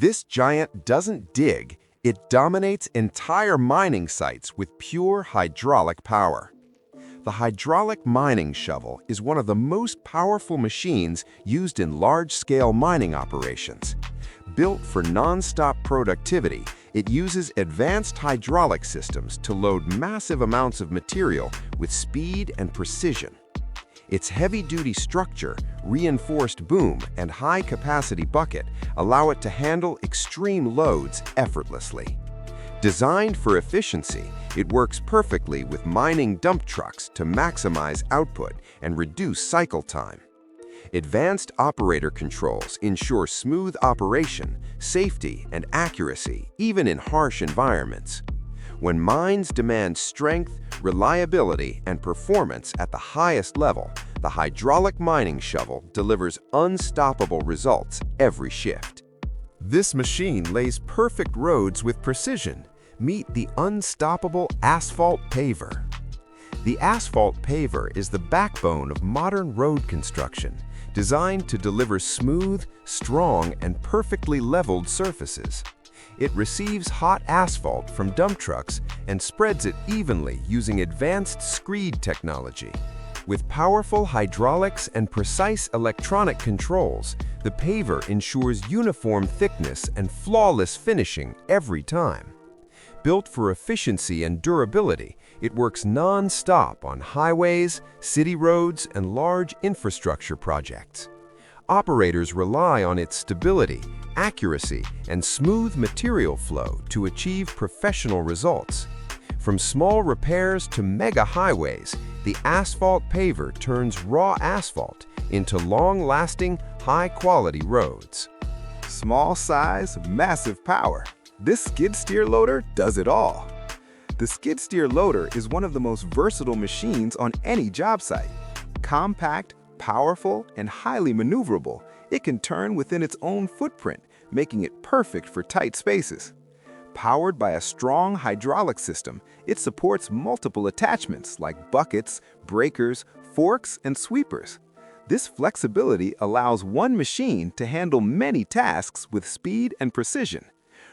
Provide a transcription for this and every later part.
This giant doesn't dig, it dominates entire mining sites with pure hydraulic power. The hydraulic mining shovel is one of the most powerful machines used in large-scale mining operations. Built for non-stop productivity, it uses advanced hydraulic systems to load massive amounts of material with speed and precision. Its heavy-duty structure, reinforced boom, and high-capacity bucket allow it to handle extreme loads effortlessly. Designed for efficiency, it works perfectly with mining dump trucks to maximize output and reduce cycle time. Advanced operator controls ensure smooth operation, safety, and accuracy, even in harsh environments. When mines demand strength, reliability, and performance at the highest level, the hydraulic mining shovel delivers unstoppable results every shift. This machine lays perfect roads with precision. Meet the unstoppable asphalt paver. The asphalt paver is the backbone of modern road construction, designed to deliver smooth, strong, and perfectly leveled surfaces. It receives hot asphalt from dump trucks and spreads it evenly using advanced screed technology. With powerful hydraulics and precise electronic controls, the paver ensures uniform thickness and flawless finishing every time. Built for efficiency and durability, it works non-stop on highways, city roads, and large infrastructure projects. Operators rely on its stability, accuracy, and smooth material flow to achieve professional results. From small repairs to mega highways, the asphalt paver turns raw asphalt into long-lasting, high-quality roads. Small size, massive power. This skid steer loader does it all. The skid steer loader is one of the most versatile machines on any job site. Compact, powerful, and highly maneuverable, it can turn within its own footprint, making it perfect for tight spaces. Powered by a strong hydraulic system, it supports multiple attachments like buckets, breakers, forks, and sweepers. This flexibility allows one machine to handle many tasks with speed and precision.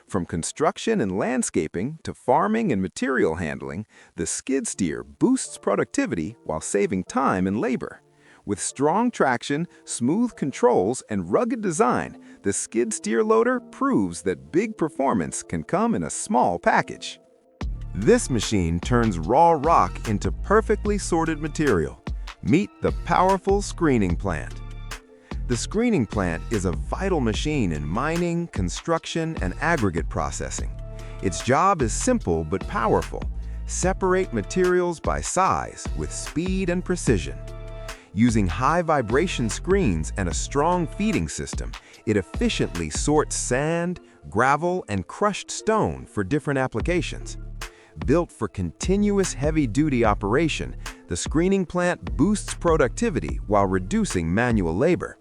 From construction and landscaping to farming and material handling, the skid steer boosts productivity while saving time and labor. With strong traction, smooth controls, and rugged design, the skid steer loader proves that big performance can come in a small package. This machine turns raw rock into perfectly sorted material. Meet the powerful screening plant. The screening plant is a vital machine in mining, construction, and aggregate processing. Its job is simple but powerful. Separate materials by size with speed and precision. Using high-vibration screens and a strong feeding system, it efficiently sorts sand, gravel, and crushed stone for different applications. Built for continuous heavy-duty operation, the screening plant boosts productivity while reducing manual labor.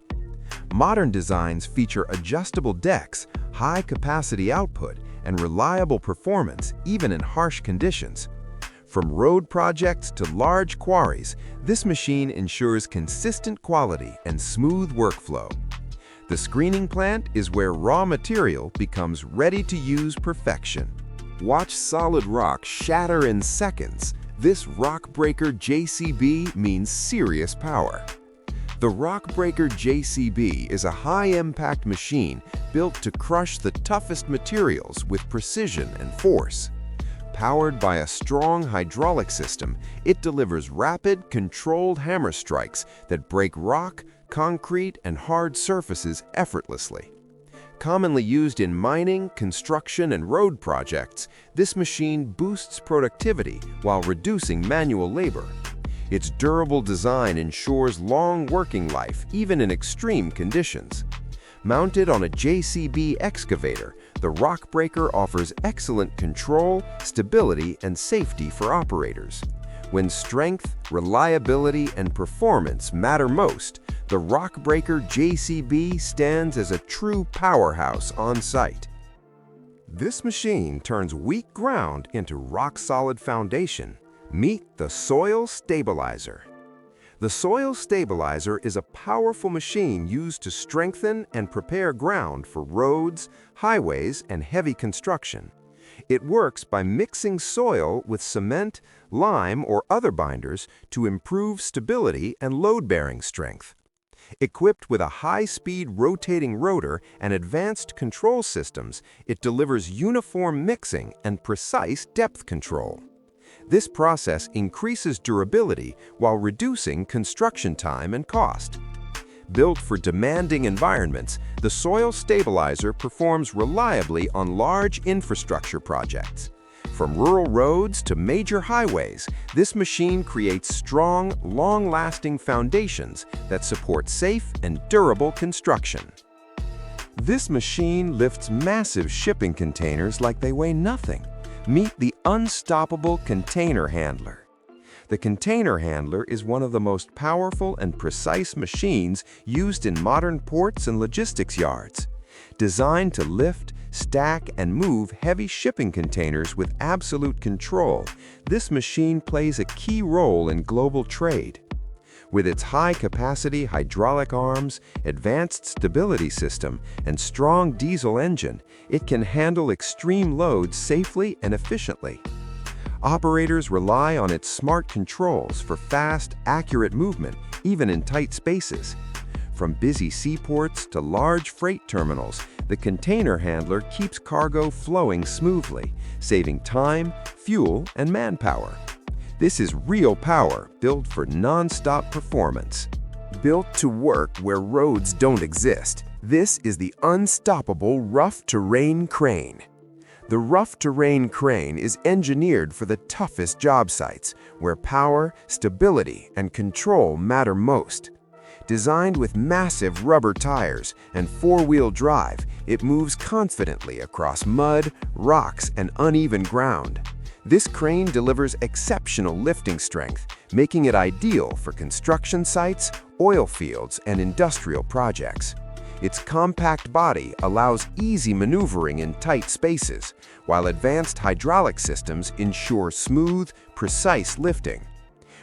Modern designs feature adjustable decks, high-capacity output, and reliable performance even in harsh conditions. From road projects to large quarries, this machine ensures consistent quality and smooth workflow. The screening plant is where raw material becomes ready-to-use perfection. Watch solid rock shatter in seconds. This rock breaker JCB means serious power. The Rock Breaker JCB is a high-impact machine built to crush the toughest materials with precision and force. Powered by a strong hydraulic system, it delivers rapid, controlled hammer strikes that break rock, concrete, and hard surfaces effortlessly. Commonly used in mining, construction, and road projects, this machine boosts productivity while reducing manual labor. Its durable design ensures long working life, even in extreme conditions. Mounted on a JCB excavator, the Rock Breaker offers excellent control, stability, and safety for operators. When strength, reliability, and performance matter most, the Rock Breaker JCB stands as a true powerhouse on site. This machine turns weak ground into rock-solid foundation. Meet the soil stabilizer. The soil stabilizer is a powerful machine used to strengthen and prepare ground for roads, highways, and heavy construction. It works by mixing soil with cement, lime, or other binders to improve stability and load-bearing strength. Equipped with a high-speed rotating rotor and advanced control systems, it delivers uniform mixing and precise depth control. This process increases durability while reducing construction time and cost. Built for demanding environments, the soil stabilizer performs reliably on large infrastructure projects. From rural roads to major highways, this machine creates strong, long-lasting foundations that support safe and durable construction. This machine lifts massive shipping containers like they weigh nothing. Meet the unstoppable container handler. The container handler is one of the most powerful and precise machines used in modern ports and logistics yards. Designed to lift, stack, and move heavy shipping containers with absolute control, this machine plays a key role in global trade. With its high-capacity hydraulic arms, advanced stability system, and strong diesel engine, it can handle extreme loads safely and efficiently. Operators rely on its smart controls for fast, accurate movement, even in tight spaces. From busy seaports to large freight terminals, the container handler keeps cargo flowing smoothly, saving time, fuel, and manpower. This is real power built for non-stop performance. Built to work where roads don't exist, this is the unstoppable rough terrain crane. The rough terrain crane is engineered for the toughest job sites, where power, stability, and control matter most. Designed with massive rubber tires and four-wheel drive, it moves confidently across mud, rocks, and uneven ground. This crane delivers exceptional lifting strength, making it ideal for construction sites, oil fields, and industrial projects. Its compact body allows easy maneuvering in tight spaces, while advanced hydraulic systems ensure smooth, precise lifting.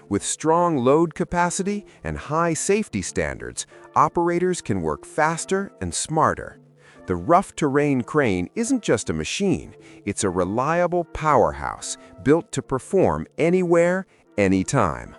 With strong load capacity and high safety standards, operators can work faster and smarter. The rough terrain crane isn't just a machine, it's a reliable powerhouse built to perform anywhere, anytime.